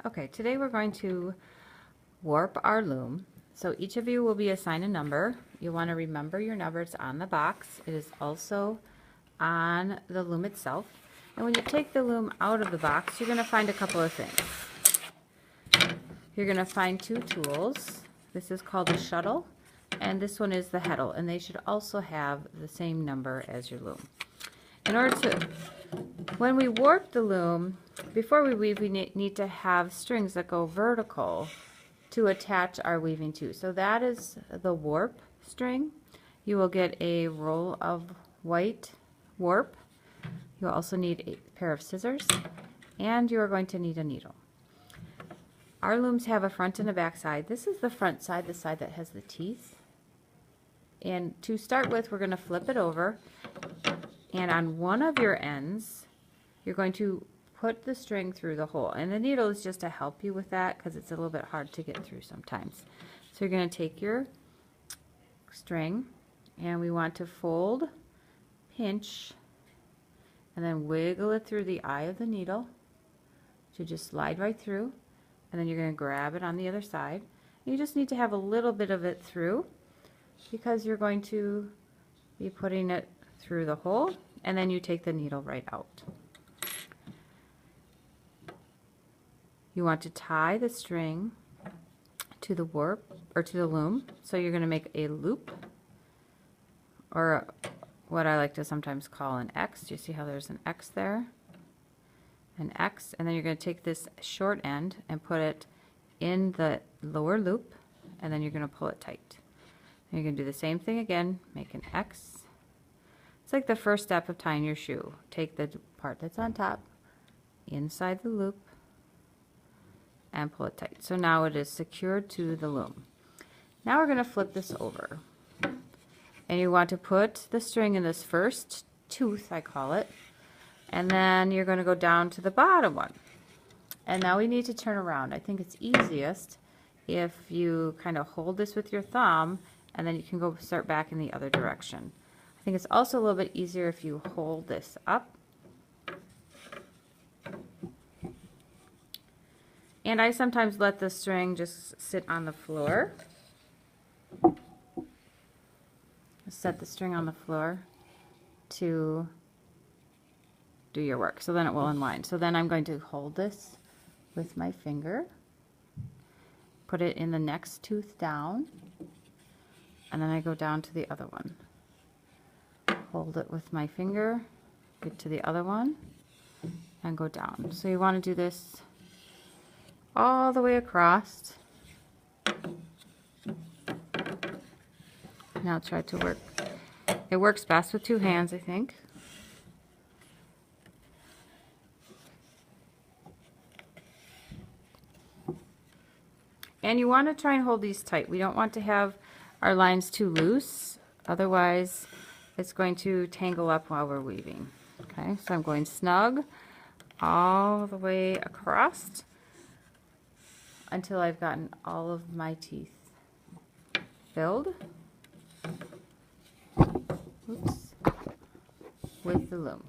Okay, today we're going to warp our loom. So each of you will be assigned a number. You want to remember your numbers on the box. It is also on the loom itself. And when you take the loom out of the box, you're going to find a couple of things. You're going to find two tools. This is called a shuttle, and this one is the heddle, and they should also have the same number as your loom. In order to, when we warp the loom, before we weave, we need to have strings that go vertical to attach our weaving to. So that is the warp string. You will get a roll of white warp. You'll also need a pair of scissors, and you are going to need a needle. Our looms have a front and a back side. This is the front side, the side that has the teeth. And to start with, we're going to flip it over, and on one of your ends, you're going to put the string through the hole. And the needle is just to help you with that because it's a little bit hard to get through sometimes. So you're going to take your string, and we want to fold, pinch, and then wiggle it through the eye of the needle to just slide right through. And then you're going to grab it on the other side. You just need to have a little bit of it through because you're going to be putting it through the hole, and then you take the needle right out. You want to tie the string to the warp or to the loom, so you're going to make a loop, or what I like to sometimes call an X. Do you see how there's an X there? An X, and then you're going to take this short end and put it in the lower loop, and then you're going to pull it tight. And you're going to do the same thing again, make an X. It's like the first step of tying your shoe. Take the part that's on top, inside the loop, and pull it tight. So now it is secured to the loom. Now we're going to flip this over. And you want to put the string in this first tooth, I call it, and then you're going to go down to the bottom one. And now we need to turn around. I think it's easiest if you kind of hold this with your thumb, and then you can go start back in the other direction. I think it's also a little bit easier if you hold this up. And I sometimes let the string just sit on the floor. Set the string on the floor to do your work, so then it will unwind. So then I'm going to hold this with my finger, put it in the next tooth down, and then I go down to the other one. Hold it with my finger, get to the other one, and go down. So you want to do this all the way across. Now try to work. It works best with two hands, I think. And you want to try and hold these tight. We don't want to have our lines too loose, otherwise it's going to tangle up while we're weaving. Okay, so I'm going snug all the way across until I've gotten all of my teeth filled. Oops, with the loom.